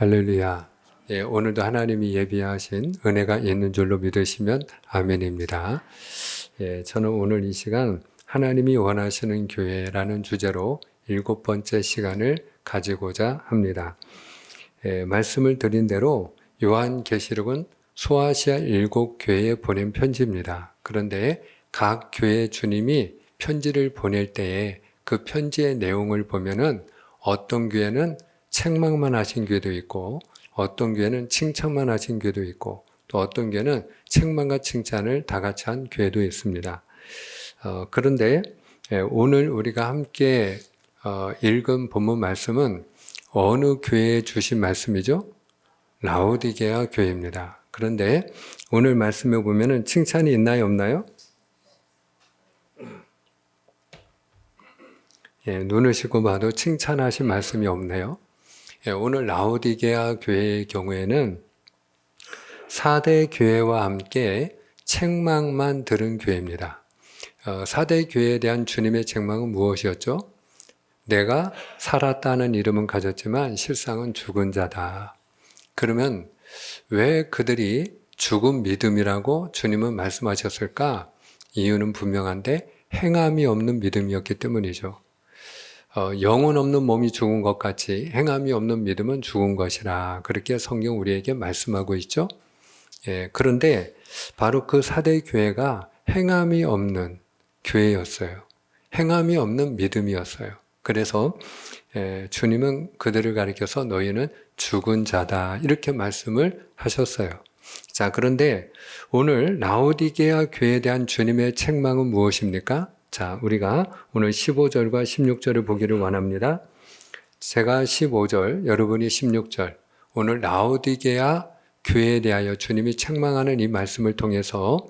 할렐루야. 예, 오늘도 하나님이 예비하신 은혜가 있는 줄로 믿으시면 아멘입니다. 예, 저는 오늘 이 시간 하나님이 원하시는 교회라는 주제로 7번째 시간을 가지고자 합니다. 예, 말씀을 드린 대로 요한계시록은 소아시아 7교회에 보낸 편지입니다. 그런데 각 교회 주님이 편지를 보낼 때에 그 편지의 내용을 보면은 어떤 교회는 책망만 하신 교회도 있고 어떤 교회는 칭찬만 하신 교회도 있고 또 어떤 교회는 책망과 칭찬을 다 같이 한 교회도 있습니다. 그런데 오늘 우리가 함께 읽은 본문 말씀은 어느 교회에 주신 말씀이죠? 라오디게아 교회입니다. 그런데 오늘 말씀에 보면은 칭찬이 있나요, 없나요? 예, 눈을 씻고 봐도 칭찬하신 말씀이 없네요. 예, 오늘 라오디게아 교회의 경우에는 4대 교회와 함께 책망만 들은 교회입니다. 4대 교회에 대한 주님의 책망은 무엇이었죠? 내가 살았다는 이름은 가졌지만 실상은 죽은 자다. 그러면 왜 그들이 죽은 믿음이라고 주님은 말씀하셨을까? 이유는 분명한데 행함이 없는 믿음이었기 때문이죠. 영혼 없는 몸이 죽은 것 같이 행함이 없는 믿음은 죽은 것이라 그렇게 성경 우리에게 말씀하고 있죠. 예, 그런데 바로 그 4대 교회가 행함이 없는 교회였어요. 행함이 없는 믿음이었어요. 그래서 주님은 그들을 가리켜서 너희는 죽은 자다 이렇게 말씀을 하셨어요. 자, 그런데 오늘 라오디게아 교회에 대한 주님의 책망은 무엇입니까? 자, 우리가 오늘 15절과 16절을 보기를 원합니다. 제가 15절, 여러분이 16절, 오늘 라오디게아 교회에 대하여 주님이 책망하는 이 말씀을 통해서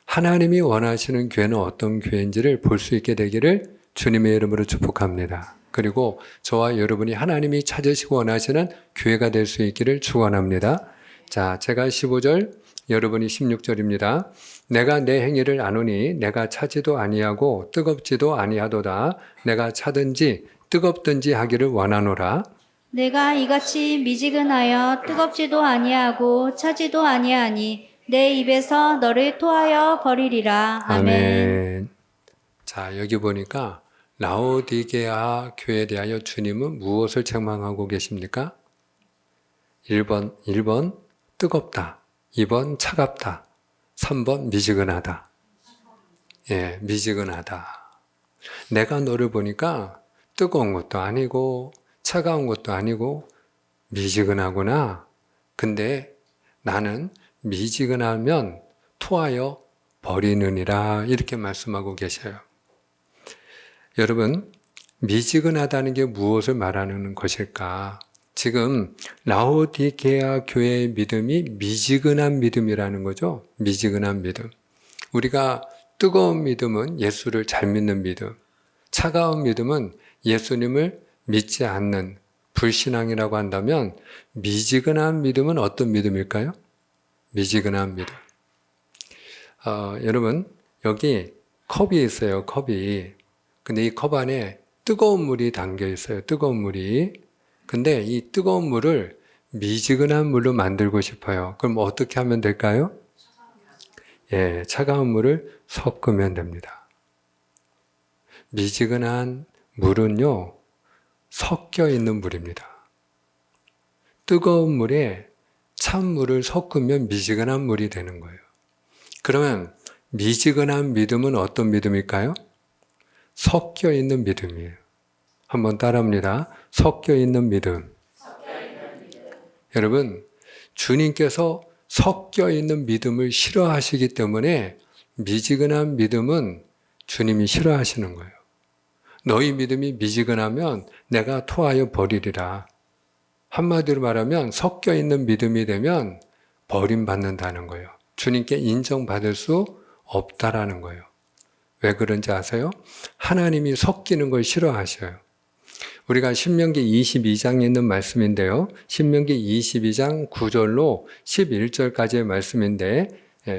하나님이 원하시는 교회는 어떤 교회인지를 볼 수 있게 되기를 주님의 이름으로 축복합니다. 그리고 저와 여러분이 하나님이 찾으시고 원하시는 교회가 될 수 있기를 축원합니다. 자, 제가 15절, 여러분이 16절입니다. 내가 내 행위를 아노니 내가 차지도 아니하고 뜨겁지도 아니하도다. 내가 차든지 뜨겁든지 하기를 원하노라. 내가 이같이 미지근하여 뜨겁지도 아니하고 차지도 아니하니 내 입에서 너를 토하여 버리리라. 아멘. 자, 여기 보니까 라오디게아 교회에 대하여 주님은 무엇을 책망하고 계십니까? 1번 뜨겁다. 2번 차갑다. 3번 미지근하다. 예, 미지근하다. 내가 너를 보니까 뜨거운 것도 아니고 차가운 것도 아니고 미지근하구나. 근데 나는 미지근하면 토하여 버리느니라 이렇게 말씀하고 계셔요. 여러분, 미지근하다는 게 무엇을 말하는 것일까? 지금 라오디게아 교회의 믿음이 미지근한 믿음이라는 거죠. 미지근한 믿음. 우리가 뜨거운 믿음은 예수를 잘 믿는 믿음, 차가운 믿음은 예수님을 믿지 않는 불신앙이라고 한다면 미지근한 믿음은 어떤 믿음일까요? 미지근한 믿음. 여러분, 여기 컵이 있어요. 컵이. 근데 이 컵 안에 뜨거운 물이 담겨 있어요. 뜨거운 물이. 근데 이 뜨거운 물을 미지근한 물로 만들고 싶어요. 그럼 어떻게 하면 될까요? 예, 차가운 물을 섞으면 됩니다. 미지근한 물은요, 섞여 있는 물입니다. 뜨거운 물에 찬물을 섞으면 미지근한 물이 되는 거예요. 그러면 미지근한 믿음은 어떤 믿음일까요? 섞여 있는 믿음이에요. 한번 따라합니다. 섞여 있는 믿음. 여러분, 주님께서 섞여 있는 믿음을 싫어하시기 때문에 미지근한 믿음은 주님이 싫어하시는 거예요. 너희 믿음이 미지근하면 내가 토하여 버리리라. 한마디로 말하면 섞여 있는 믿음이 되면 버림받는다는 거예요. 주님께 인정받을 수 없다라는 거예요. 왜 그런지 아세요? 하나님이 섞이는 걸 싫어하셔요. 우리가 신명기 22장에 있는 말씀인데요. 신명기 22장 9절로 11절까지의 말씀인데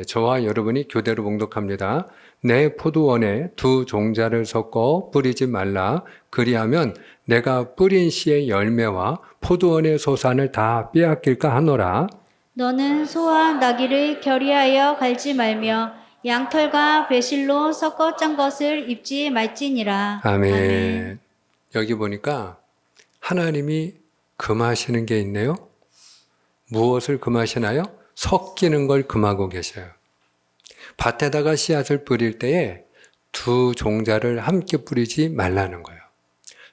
저와 여러분이 교대로 봉독합니다. 내 포도원에 두 종자를 섞어 뿌리지 말라. 그리하면 내가 뿌린 씨의 열매와 포도원의 소산을 다 빼앗길까 하노라. 너는 소와 나귀를 결의하여 갈지 말며 양털과 배실로 섞어 짠 것을 입지 말지니라. 아멘. 여기 보니까 하나님이 금하시는 게 있네요. 무엇을 금하시나요? 섞이는 걸 금하고 계셔요. 밭에다가 씨앗을 뿌릴 때에 두 종자를 함께 뿌리지 말라는 거예요.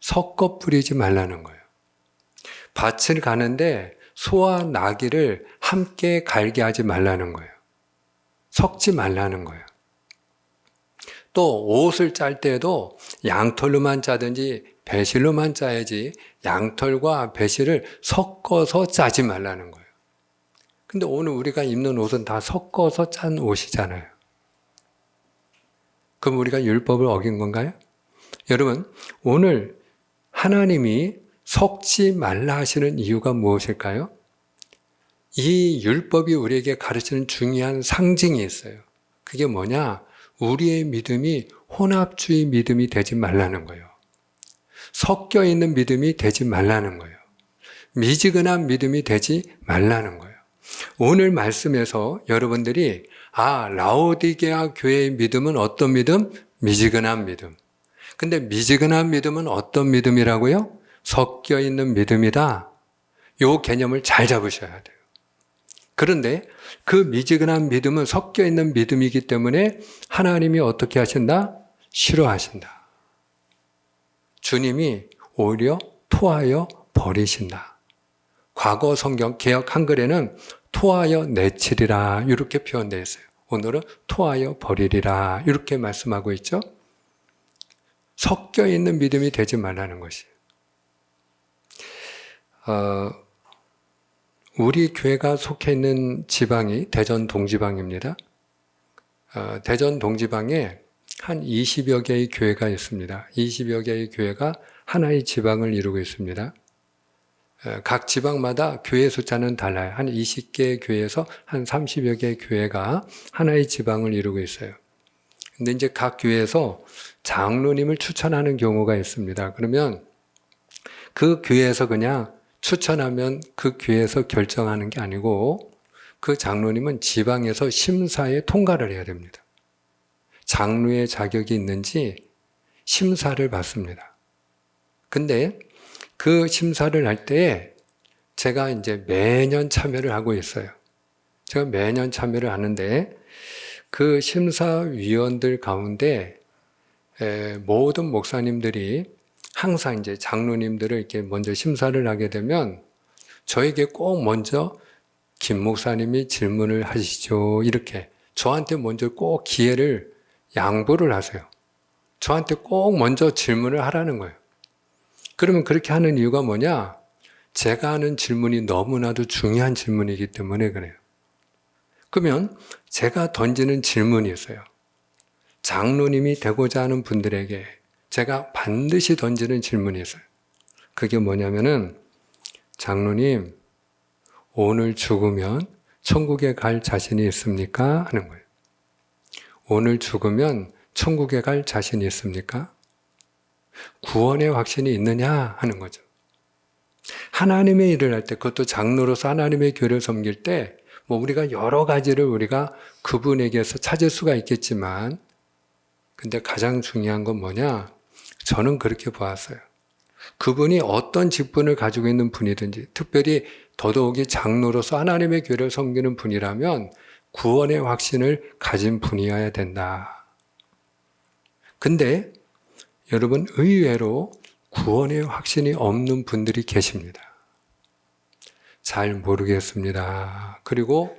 섞어 뿌리지 말라는 거예요. 밭을 가는데 소와 나귀를 함께 갈게 하지 말라는 거예요. 섞지 말라는 거예요. 또 옷을 짤 때에도 양털로만 짜든지 배실로만 짜야지 양털과 배실을 섞어서 짜지 말라는 거예요. 근데 오늘 우리가 입는 옷은 다 섞어서 짠 옷이잖아요. 그럼 우리가 율법을 어긴 건가요? 여러분, 오늘 하나님이 섞지 말라 하시는 이유가 무엇일까요? 이 율법이 우리에게 가르치는 중요한 상징이 있어요. 그게 뭐냐? 우리의 믿음이 혼합주의 믿음이 되지 말라는 거예요. 섞여 있는 믿음이 되지 말라는 거예요. 미지근한 믿음이 되지 말라는 거예요. 오늘 말씀에서 여러분들이 라오디게아 교회의 믿음은 어떤 믿음? 미지근한 믿음. 근데 미지근한 믿음은 어떤 믿음이라고요? 섞여 있는 믿음이다. 요 개념을 잘 잡으셔야 돼요. 그런데 그 미지근한 믿음은 섞여 있는 믿음이기 때문에 하나님이 어떻게 하신다? 싫어하신다. 주님이 오히려 토하여 버리신다. 과거 성경 개역 한글에는 토하여 내치리라 이렇게 표현되어 있어요. 오늘은 토하여 버리리라 이렇게 말씀하고 있죠. 섞여 있는 믿음이 되지 말라는 것이에요. 우리 교회가 속해 있는 지방이 대전 동지방입니다. 대전 동지방에 한 20여 개의 교회가 있습니다. 20여 개의 교회가 하나의 지방을 이루고 있습니다. 각 지방마다 교회 숫자는 달라요. 한 20개의 교회에서 한 30여 개의 교회가 하나의 지방을 이루고 있어요. 근데 이제 각 교회에서 장로님을 추천하는 경우가 있습니다. 그러면 그 교회에서 그냥 추천하면 그 교회에서 결정하는 게 아니고 그 장로님은 지방에서 심사에 통과를 해야 됩니다. 장로의 자격이 있는지 심사를 받습니다. 근데 그 심사를 할 때에 제가 이제 매년 참여를 하고 있어요. 제가 매년 참여를 하는데 그 심사위원들 가운데 모든 목사님들이 항상 이제 장로님들을 이렇게 먼저 심사를 하게 되면 저에게 꼭 먼저 김 목사님이 질문을 하시죠. 이렇게 저한테 먼저 꼭 기회를 양보를 하세요. 저한테 꼭 먼저 질문을 하라는 거예요. 그러면 그렇게 하는 이유가 뭐냐? 제가 하는 질문이 너무나도 중요한 질문이기 때문에 그래요. 그러면 제가 던지는 질문이 있어요. 장로님이 되고자 하는 분들에게 제가 반드시 던지는 질문이 있어요. 그게 뭐냐면은 장로님, 오늘 죽으면 천국에 갈 자신이 있습니까? 하는 거예요. 오늘 죽으면 천국에 갈 자신이 있습니까? 구원의 확신이 있느냐 하는 거죠. 하나님의 일을 할 때, 그것도 장로로서 하나님의 교회를 섬길 때, 우리가 여러 가지를 우리가 그분에게서 찾을 수가 있겠지만, 근데 가장 중요한 건 뭐냐? 저는 그렇게 보았어요. 그분이 어떤 직분을 가지고 있는 분이든지, 특별히 더더욱이 장로로서 하나님의 교회를 섬기는 분이라면 구원의 확신을 가진 분이어야 된다. 근데 여러분, 의외로 구원의 확신이 없는 분들이 계십니다. 잘 모르겠습니다. 그리고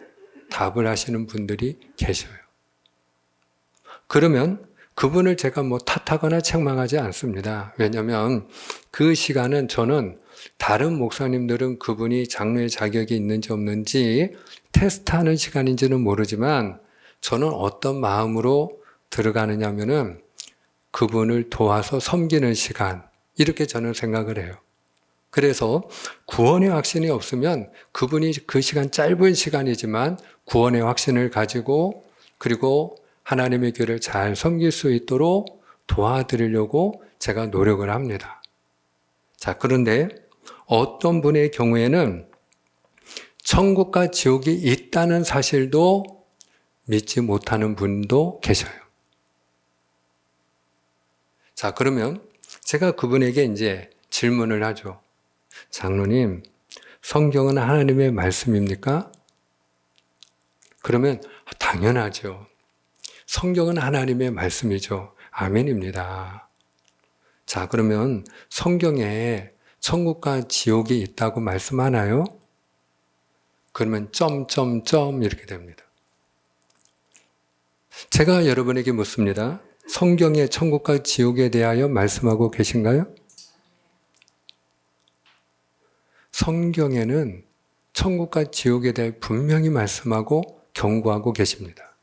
답을 하시는 분들이 계셔요. 그러면 그분을 제가 탓하거나 책망하지 않습니다. 왜냐하면 그 시간은 저는 다른 목사님들은 그분이 장로의 자격이 있는지 없는지 테스트하는 시간인지는 모르지만 저는 어떤 마음으로 들어가느냐 하면은 그분을 도와서 섬기는 시간, 이렇게 저는 생각을 해요. 그래서 구원의 확신이 없으면 그분이 그 시간 짧은 시간이지만 구원의 확신을 가지고 그리고 하나님의 교회를 잘 섬길 수 있도록 도와드리려고 제가 노력을 합니다. 자, 그런데 어떤 분의 경우에는 천국과 지옥이 있다는 사실도 믿지 못하는 분도 계셔요. 자, 그러면 제가 그분에게 이제 질문을 하죠. 장로님, 성경은 하나님의 말씀입니까? 그러면 당연하죠. 성경은 하나님의 말씀이죠. 아멘입니다. 자, 그러면 성경에 천국과 지옥이 있다고 말씀하나요? 그러면 점점점 이렇게 됩니다. 제가 여러분에게 묻습니다. 성경에 천국과 지옥에 대하여 말씀하고 계신가요? 성경에는 천국과 지옥에 대해 분명히 말씀하고 경고하고 계십니다.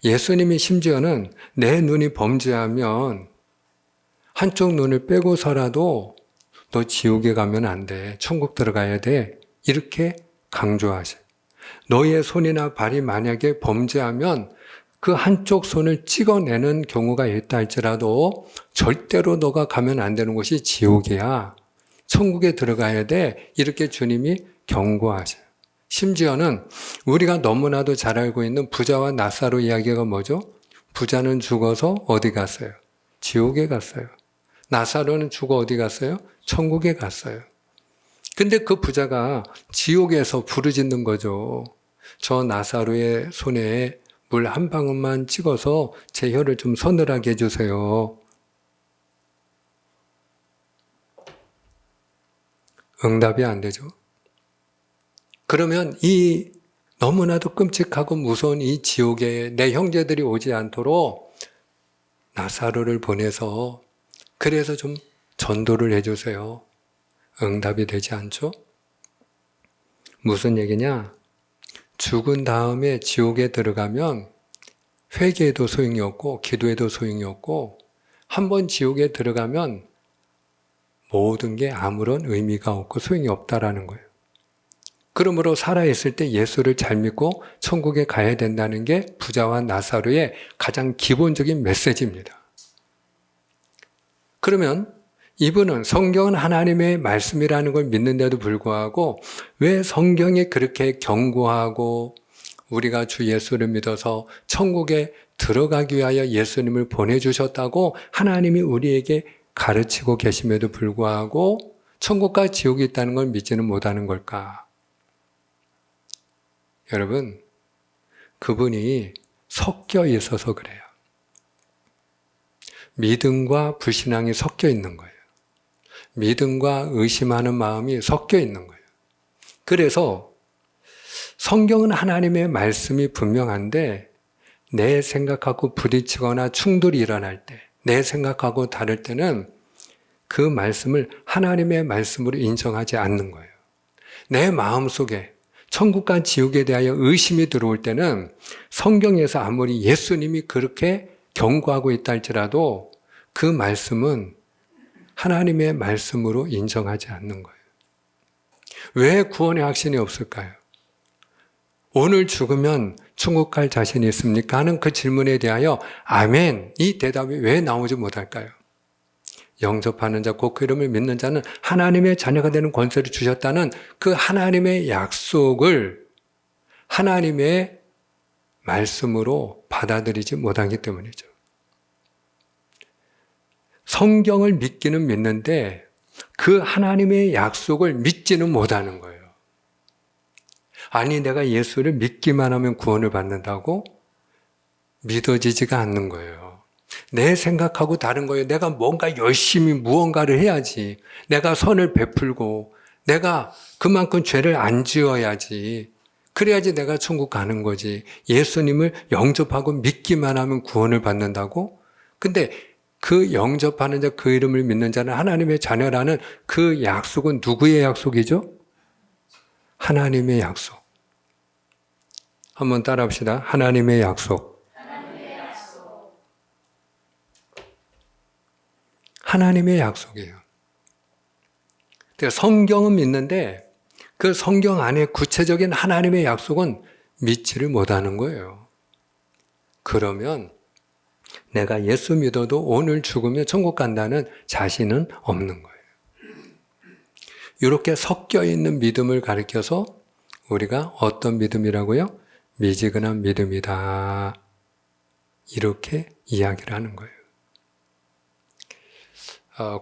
예수님이 심지어는 내 눈이 범죄하면 한쪽 눈을 빼고서라도 너 지옥에 가면 안 돼. 천국 들어가야 돼. 이렇게 강조하셔요. 너의 손이나 발이 만약에 범죄하면 그 한쪽 손을 찍어내는 경우가 있다 할지라도 절대로 너가 가면 안 되는 곳이 지옥이야. 천국에 들어가야 돼. 이렇게 주님이 경고하셔요. 심지어는 우리가 너무나도 잘 알고 있는 부자와 나사로 이야기가 뭐죠? 부자는 죽어서 어디 갔어요? 지옥에 갔어요. 나사로는 죽어 어디 갔어요? 천국에 갔어요. 근데 그 부자가 지옥에서 부르짖는 거죠. 저 나사로의 손에 물 한 방울만 찍어서 제 혀를 좀 서늘하게 해주세요. 응답이 안 되죠. 그러면 이 너무나도 끔찍하고 무서운 이 지옥에 내 형제들이 오지 않도록 나사로를 보내서 그래서 좀 전도를 해주세요. 응답이 되지 않죠? 무슨 얘기냐? 죽은 다음에 지옥에 들어가면 회개해도 소용이 없고 기도해도 소용이 없고 한번 지옥에 들어가면 모든 게 아무런 의미가 없고 소용이 없다라는 거예요. 그러므로 살아있을 때 예수를 잘 믿고 천국에 가야 된다는 게 부자와 나사로의 가장 기본적인 메시지입니다. 그러면 이분은 성경은 하나님의 말씀이라는 걸 믿는데도 불구하고 왜 성경이 그렇게 경고하고 우리가 주 예수를 믿어서 천국에 들어가기 위하여 예수님을 보내주셨다고 하나님이 우리에게 가르치고 계심에도 불구하고 천국과 지옥이 있다는 걸 믿지는 못하는 걸까? 여러분, 그분이 섞여 있어서 그래요. 믿음과 불신앙이 섞여 있는 거예요. 믿음과 의심하는 마음이 섞여 있는 거예요. 그래서 성경은 하나님의 말씀이 분명한데 내 생각하고 부딪히거나 충돌이 일어날 때, 내 생각하고 다를 때는 그 말씀을 하나님의 말씀으로 인정하지 않는 거예요. 내 마음속에 천국과 지옥에 대하여 의심이 들어올 때는 성경에서 아무리 예수님이 그렇게 경고하고 있다 할지라도 그 말씀은 하나님의 말씀으로 인정하지 않는 거예요. 왜 구원의 확신이 없을까요? 오늘 죽으면 천국 갈 자신이 있습니까? 하는 그 질문에 대하여 아멘, 이 대답이 왜 나오지 못할까요? 영접하는 자, 곧 그 이름을 믿는 자는 하나님의 자녀가 되는 권세를 주셨다는 그 하나님의 약속을 하나님의 말씀으로 받아들이지 못하기 때문이죠. 성경을 믿기는 믿는데 그 하나님의 약속을 믿지는 못하는 거예요. 아니, 내가 예수를 믿기만 하면 구원을 받는다고? 믿어지지가 않는 거예요. 내 생각하고 다른 거예요. 내가 뭔가 열심히 무언가를 해야지. 내가 선을 베풀고 내가 그만큼 죄를 안 지어야지. 그래야지 내가 천국 가는 거지. 예수님을 영접하고 믿기만 하면 구원을 받는다고? 근데 그 영접하는 자, 그 이름을 믿는 자는 하나님의 자녀라는 그 약속은 누구의 약속이죠? 하나님의 약속. 한번 따라 합시다. 하나님의 약속. 하나님의 약속이에요. 근데 성경은 믿는데 그 성경 안에 구체적인 하나님의 약속은 믿지를 못하는 거예요. 그러면 내가 예수 믿어도 오늘 죽으면 천국 간다는 자신은 없는 거예요. 이렇게 섞여 있는 믿음을 가리켜서 우리가 어떤 믿음이라고요? 미지근한 믿음이다. 이렇게 이야기를 하는 거예요.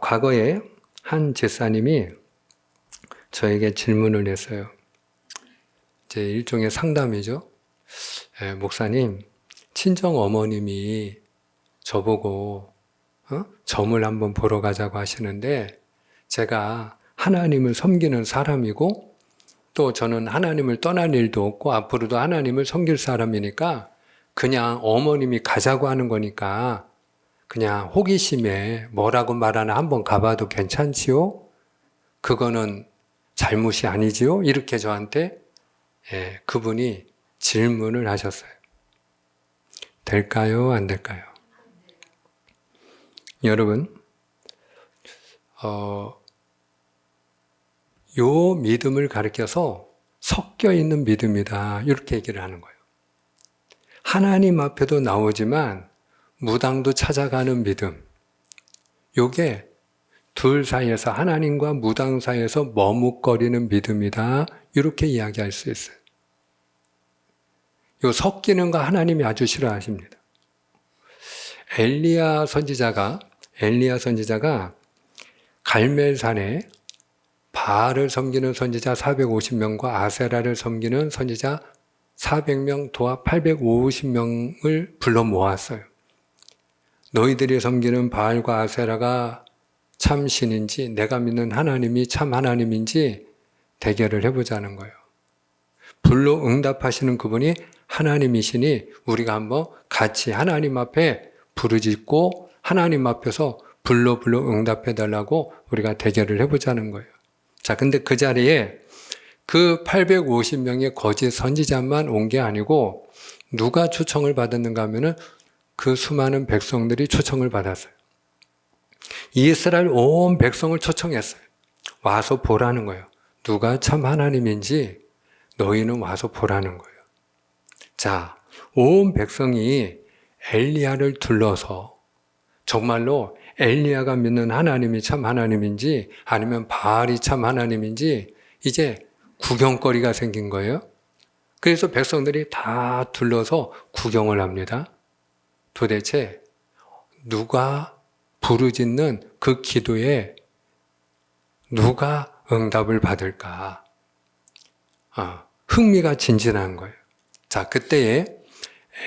과거에 한 집사님이 저에게 질문을 했어요. 이제 일종의 상담이죠. 목사님, 친정 어머님이 저보고 점을 한번 보러 가자고 하시는데 제가 하나님을 섬기는 사람이고 또 저는 하나님을 떠날 일도 없고 앞으로도 하나님을 섬길 사람이니까 그냥 어머님이 가자고 하는 거니까 그냥 호기심에 뭐라고 말하나 한번 가봐도 괜찮지요? 그거는 잘못이 아니지요? 이렇게 저한테 그분이 질문을 하셨어요. 될까요? 안 될까요? 여러분, 요 믿음을 가리켜서 섞여 있는 믿음이다. 이렇게 얘기를 하는 거예요. 하나님 앞에도 나오지만 무당도 찾아가는 믿음. 요게 둘 사이에서 하나님과 무당 사이에서 머뭇거리는 믿음이다. 이렇게 이야기할 수 있어요. 요 섞이는 거 하나님이 아주 싫어하십니다. 엘리야 선지자가 갈멜산에 바알을 섬기는 선지자 450명과 아세라를 섬기는 선지자 400명, 도합 850명을 불러 모았어요. 너희들이 섬기는 바알과 아세라가 참 신인지 내가 믿는 하나님이 참 하나님인지 대결을 해보자는 거예요. 불로 응답하시는 그분이 하나님이시니 우리가 한번 같이 하나님 앞에 부르짖고 하나님 앞에서 불로 응답해달라고 우리가 대결을 해보자는 거예요. 자, 근데 그 자리에 그 850명의 거짓 선지자만 온 게 아니고 누가 초청을 받았는가 하면은 그 수많은 백성들이 초청을 받았어요. 이스라엘 온 백성을 초청했어요. 와서 보라는 거예요. 누가 참 하나님인지 너희는 와서 보라는 거예요. 자, 온 백성이 엘리야를 둘러서 정말로 엘리야가 믿는 하나님이 참 하나님인지 아니면 바알이 참 하나님인지 이제 구경거리가 생긴 거예요. 그래서 백성들이 다 둘러서 구경을 합니다. 도대체 누가 부르짖는 그 기도에 누가 응답을 받을까? 흥미가 진진한 거예요. 자, 그때에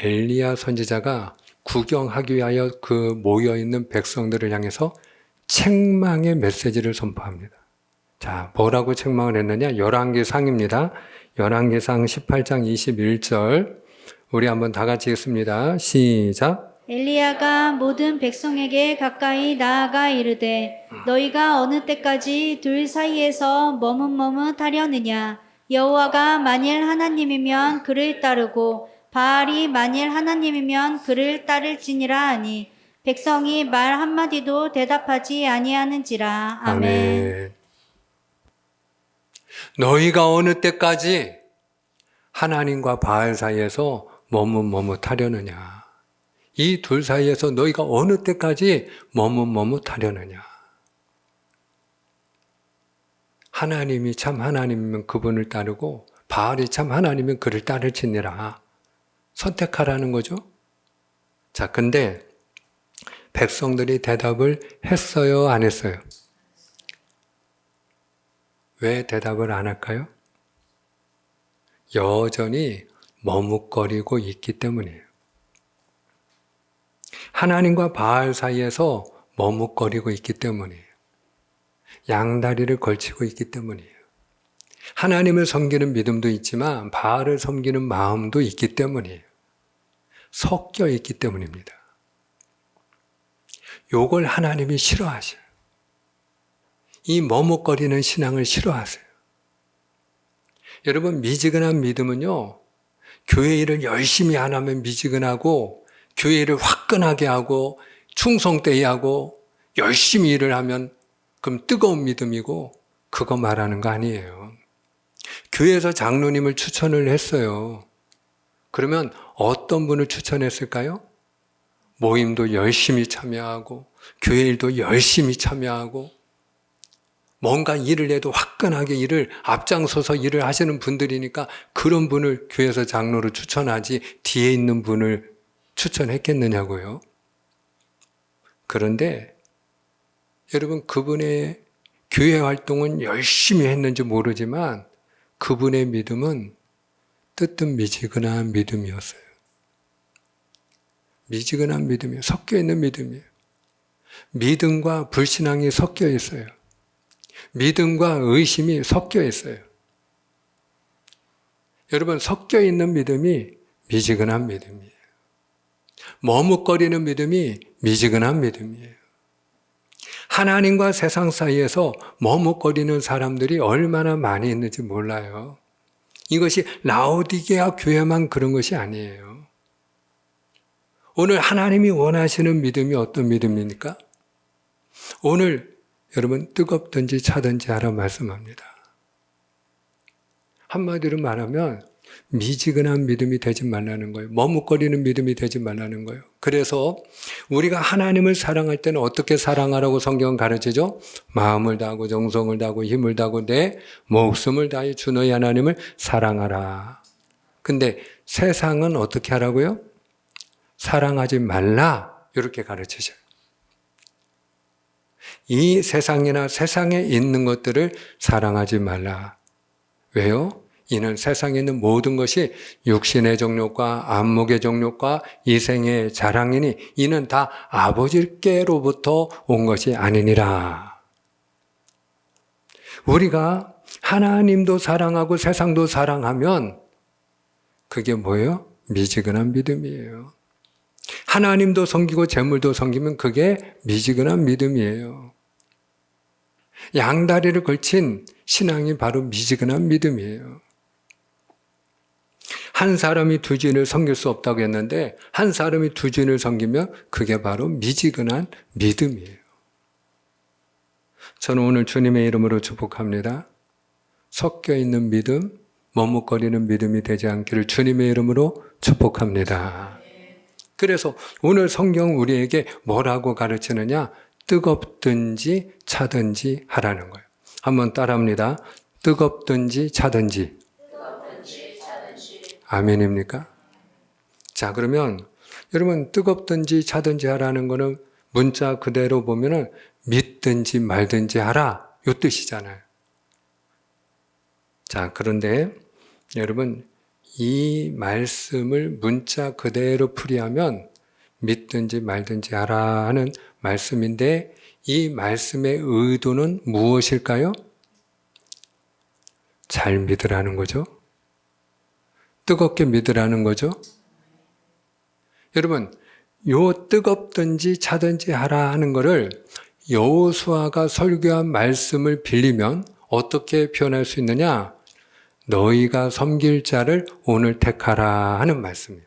엘리야 선지자가 구경하기 위하여 그 모여있는 백성들을 향해서 책망의 메시지를 선포합니다. 자, 뭐라고 책망을 했느냐? 열왕기상입니다. 열왕기상 18장 21절 우리 한번 다 같이 읽습니다. 시작. 엘리야가 모든 백성에게 가까이 나아가 이르되 너희가 어느 때까지 둘 사이에서 머뭇머뭇하려느냐? 여호와가 만일 하나님이면 그를 따르고 바알이 만일 하나님이면 그를 따를지니라 하니 백성이 말 한마디도 대답하지 아니하는지라. 아멘. 너희가 어느 때까지 하나님과 바알 사이에서 머뭇머뭇하려느냐? 이 둘 사이에서 너희가 어느 때까지 머뭇머뭇하려느냐? 하나님이 참 하나님이면 그분을 따르고 바알이 참 하나님이면 그를 따를지니라. 선택하라는 거죠. 자, 근데 백성들이 대답을 했어요, 안 했어요? 왜 대답을 안 할까요? 여전히 머뭇거리고 있기 때문이에요. 하나님과 바알 사이에서 머뭇거리고 있기 때문이에요. 양다리를 걸치고 있기 때문이에요. 하나님을 섬기는 믿음도 있지만 바알을 섬기는 마음도 있기 때문이에요. 섞여 있기 때문입니다. 요걸 하나님이 싫어하셔요. 이 머뭇거리는 신앙을 싫어하세요. 여러분, 미지근한 믿음은요, 교회 일을 열심히 안 하면 미지근하고, 교회 일을 화끈하게 하고, 충성되이 하고, 열심히 일을 하면 그럼 뜨거운 믿음이고, 그거 말하는 거 아니에요. 교회에서 장로님을 추천을 했어요. 그러면 어떤 분을 추천했을까요? 모임도 열심히 참여하고 교회 일도 열심히 참여하고 뭔가 일을 해도 화끈하게 일을 앞장서서 일을 하시는 분들이니까 그런 분을 교회에서 장로로 추천하지 뒤에 있는 분을 추천했겠느냐고요. 그런데 여러분, 그분의 교회 활동은 열심히 했는지 모르지만 그분의 믿음은 뜨뜻미지근한 믿음이었어요. 미지근한 믿음이에요. 섞여 있는 믿음이에요. 믿음과 불신앙이 섞여 있어요. 믿음과 의심이 섞여 있어요. 여러분, 섞여 있는 믿음이 미지근한 믿음이에요. 머뭇거리는 믿음이 미지근한 믿음이에요. 하나님과 세상 사이에서 머뭇거리는 사람들이 얼마나 많이 있는지 몰라요. 이것이 라오디게아 교회만 그런 것이 아니에요. 오늘 하나님이 원하시는 믿음이 어떤 믿음입니까? 오늘 여러분, 뜨겁든지 차든지 하라 말씀합니다. 한마디로 말하면 미지근한 믿음이 되지 말라는 거예요. 머뭇거리는 믿음이 되지 말라는 거예요. 그래서 우리가 하나님을 사랑할 때는 어떻게 사랑하라고 성경은 가르치죠? 마음을 다하고 정성을 다하고 힘을 다하고 내 목숨을 다해 주 너희 하나님을 사랑하라. 근데 세상은 어떻게 하라고요? 사랑하지 말라, 이렇게 가르치셔요. 이 세상이나 세상에 있는 것들을 사랑하지 말라. 왜요? 이는 세상에 있는 모든 것이 육신의 정욕과 안목의 정욕과 이생의 자랑이니 이는 다 아버지께로부터 온 것이 아니니라. 우리가 하나님도 사랑하고 세상도 사랑하면 그게 뭐예요? 미지근한 믿음이에요. 하나님도 섬기고 재물도 섬기면 그게 미지근한 믿음이에요. 양다리를 걸친 신앙이 바로 미지근한 믿음이에요. 한 사람이 두 주인을 섬길 수 없다고 했는데 한 사람이 두 주인을 섬기면 그게 바로 미지근한 믿음이에요. 저는 오늘 주님의 이름으로 축복합니다. 섞여 있는 믿음, 머뭇거리는 믿음이 되지 않기를 주님의 이름으로 축복합니다. 그래서 오늘 성경 우리에게 뭐라고 가르치느냐? 뜨겁든지 차든지 하라는 거예요. 한번 따라합니다. 뜨겁든지 차든지. 아멘입니까? 자, 그러면 여러분, 뜨겁든지 차든지 하라는 거는 문자 그대로 보면은 믿든지 말든지 하라, 요 뜻이잖아요. 자, 그런데 여러분, 이 말씀을 문자 그대로 풀이하면 믿든지 말든지 하라 하는 말씀인데 이 말씀의 의도는 무엇일까요? 잘 믿으라는 거죠. 뜨겁게 믿으라는 거죠. 여러분, 요 뜨겁든지 차든지 하라 하는 거를 여호수아가 설교한 말씀을 빌리면 어떻게 표현할 수 있느냐? 너희가 섬길 자를 오늘 택하라 하는 말씀이에요.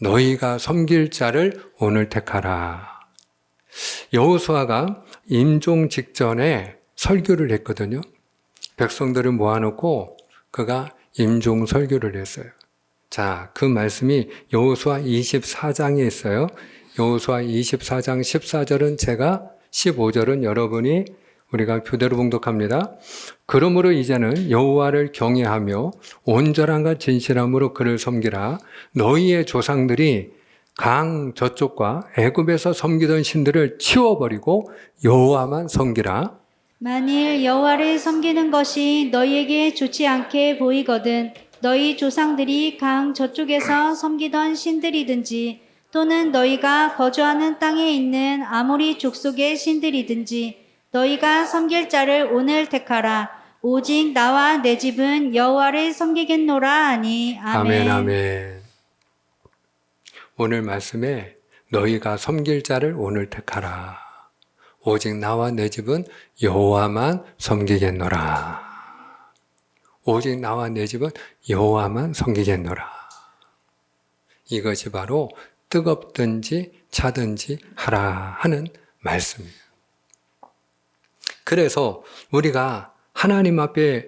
너희가 섬길 자를 오늘 택하라. 여호수아가 임종 직전에 설교를 했거든요. 백성들을 모아놓고 그가 임종 설교를 했어요. 자, 그 말씀이 여호수아 24장에 있어요. 여호수아 24장 14절은 제가, 15절은 여러분이 우리가 교대로 봉독합니다. 그러므로 이제는 여호와를 경외하며 온전함과 진실함으로 그를 섬기라. 너희의 조상들이 강 저쪽과 애굽에서 섬기던 신들을 치워버리고 여호와만 섬기라. 만일 여호와를 섬기는 것이 너희에게 좋지 않게 보이거든 너희 조상들이 강 저쪽에서 섬기던 신들이든지 또는 너희가 거주하는 땅에 있는 아모리 족속의 신들이든지 너희가 섬길 자를 오늘 택하라. 오직 나와 내 집은 여호와를 섬기겠노라 하니. 아멘. 아멘, 아멘. 오늘 말씀에 너희가 섬길 자를 오늘 택하라. 오직 나와 내 집은 여호와만 섬기겠노라. 오직 나와 내 집은 여호와만 섬기겠노라. 이것이 바로 뜨겁든지 차든지 하라 하는 말씀이에요. 그래서 우리가 하나님 앞에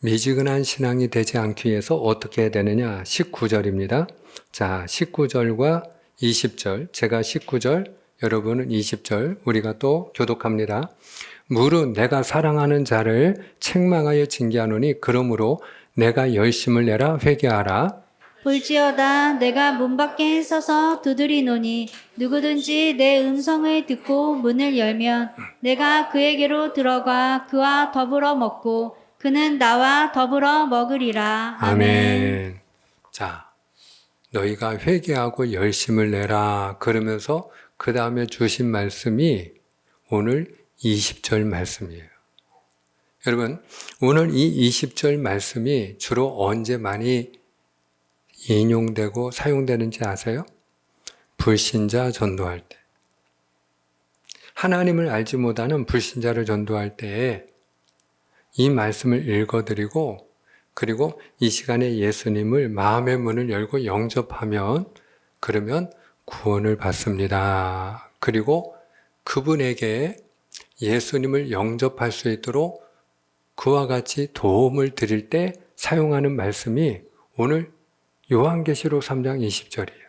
미지근한 신앙이 되지 않기 위해서 어떻게 해야 되느냐? 19절입니다. 자, 19절과 20절, 제가 19절, 여러분은 20절, 우리가 또 교독합니다. 무릇 내가 사랑하는 자를 책망하여 징계하노니 그러므로 내가 열심을 내라 회개하라. 볼지어다 내가 문 밖에 서서 두드리노니 누구든지 내 음성을 듣고 문을 열면 내가 그에게로 들어가 그와 더불어 먹고 그는 나와 더불어 먹으리라. 아멘. 자, 너희가 회개하고 열심을 내라. 그러면서 그 다음에 주신 말씀이 오늘 20절 말씀이에요. 여러분, 오늘 이 20절 말씀이 주로 언제 많이 인용되고 사용되는지 아세요? 불신자 전도할 때. 하나님을 알지 못하는 불신자를 전도할 때에 이 말씀을 읽어드리고 그리고 이 시간에 예수님을 마음의 문을 열고 영접하면 그러면 구원을 받습니다. 그리고 그분에게 예수님을 영접할 수 있도록 그와 같이 도움을 드릴 때 사용하는 말씀이 오늘 요한계시록 3장 20절이에요.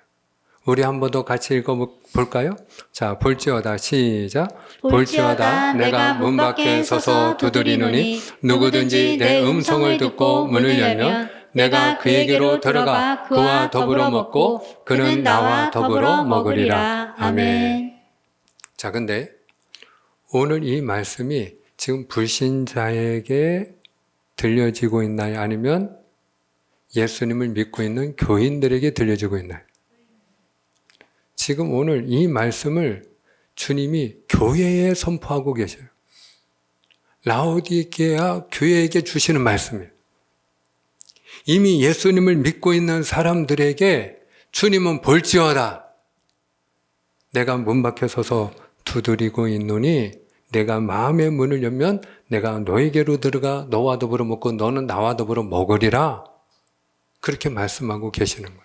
우리 한 번 더 같이 읽어볼까요? 자, 볼지어다 시작. 볼지어다 내가 문 밖에 서서 두드리노니 누구든지 내 음성을 듣고 문을 열면 내가 그에게로 들어가 그와 더불어 먹고 그는 나와 더불어 먹으리라. 아멘. 자, 근데 오늘 이 말씀이 지금 불신자에게 들려지고 있나요? 아니면 예수님을 믿고 있는 교인들에게 들려지고 있나요? 지금 오늘 이 말씀을 주님이 교회에 선포하고 계셔요. 라오디게아 교회에게 주시는 말씀이에요. 이미 예수님을 믿고 있는 사람들에게 주님은 볼지어다. 내가 문 밖에 서서 두드리고 있노니 내가 마음의 문을 열면 내가 너에게로 들어가 너와 더불어 먹고 너는 나와 더불어 먹으리라. 그렇게 말씀하고 계시는 거예요.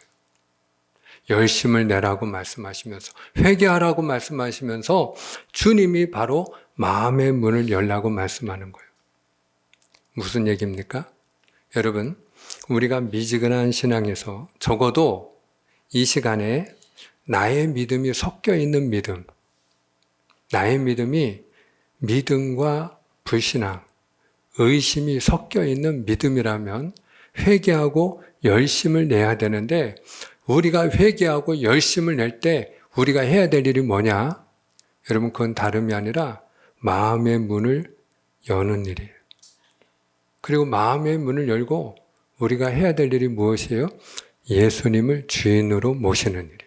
열심을 내라고 말씀하시면서 회개하라고 말씀하시면서 주님이 바로 마음의 문을 열라고 말씀하는 거예요. 무슨 얘기입니까? 여러분, 우리가 미지근한 신앙에서 적어도 이 시간에 나의 믿음이 섞여 있는 믿음, 나의 믿음이 믿음과 불신앙, 의심이 섞여 있는 믿음이라면 회개하고 열심을 내야 되는데 우리가 회개하고 열심을 낼 때 우리가 해야 될 일이 뭐냐? 여러분, 그건 다름이 아니라 마음의 문을 여는 일이에요. 그리고 마음의 문을 열고 우리가 해야 될 일이 무엇이에요? 예수님을 주인으로 모시는 일이에요.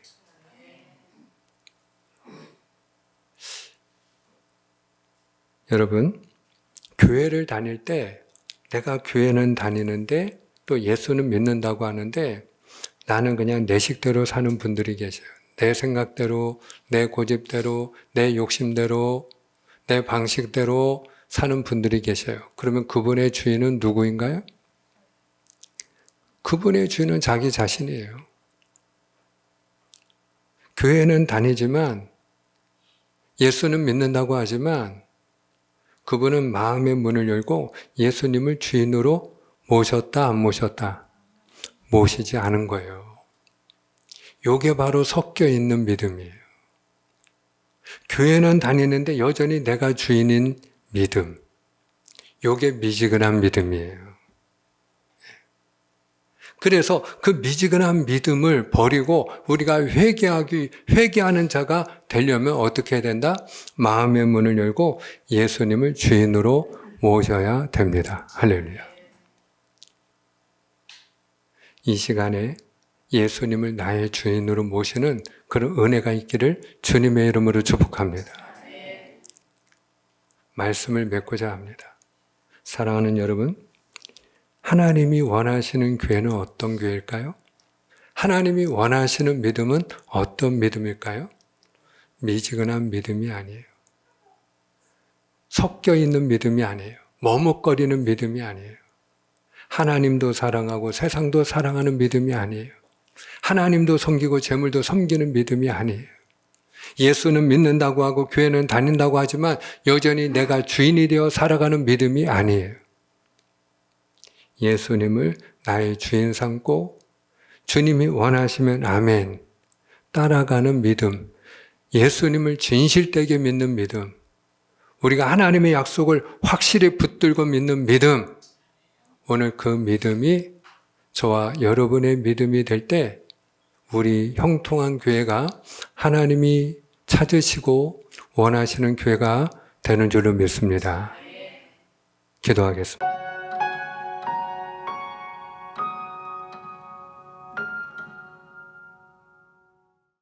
여러분, 교회를 다닐 때 내가 교회는 다니는데 또 예수는 믿는다고 하는데 나는 그냥 내 식대로 사는 분들이 계셔요. 내 생각대로, 내 고집대로, 내 욕심대로, 내 방식대로 사는 분들이 계셔요. 그러면 그분의 주인은 누구인가요? 그분의 주인은 자기 자신이에요. 교회는 다니지만 예수는 믿는다고 하지만 그분은 마음의 문을 열고 예수님을 주인으로 모셨다, 안 모셨다? 모시지 않은 거예요. 이게 바로 섞여 있는 믿음이에요. 교회는 다니는데 여전히 내가 주인인 믿음. 이게 미지근한 믿음이에요. 그래서 그 미지근한 믿음을 버리고 우리가 회개하는 자가 되려면 어떻게 해야 된다? 마음의 문을 열고 예수님을 주인으로 모셔야 됩니다. 할렐루야. 이 시간에 예수님을 나의 주인으로 모시는 그런 은혜가 있기를 주님의 이름으로 축복합니다. 말씀을 맺고자 합니다. 사랑하는 여러분, 하나님이 원하시는 교회는 어떤 교회일까요? 하나님이 원하시는 믿음은 어떤 믿음일까요? 미지근한 믿음이 아니에요. 섞여 있는 믿음이 아니에요. 머뭇거리는 믿음이 아니에요. 하나님도 사랑하고 세상도 사랑하는 믿음이 아니에요. 하나님도 섬기고 재물도 섬기는 믿음이 아니에요. 예수는 믿는다고 하고 교회는 다닌다고 하지만 여전히 내가 주인이 되어 살아가는 믿음이 아니에요. 예수님을 나의 주인 삼고 주님이 원하시면 아멘 따라가는 믿음, 예수님을 진실되게 믿는 믿음, 우리가 하나님의 약속을 확실히 붙들고 믿는 믿음, 오늘 그 믿음이 저와 여러분의 믿음이 될 때 우리 형통한 교회가 하나님이 찾으시고 원하시는 교회가 되는 줄로 믿습니다. 기도하겠습니다.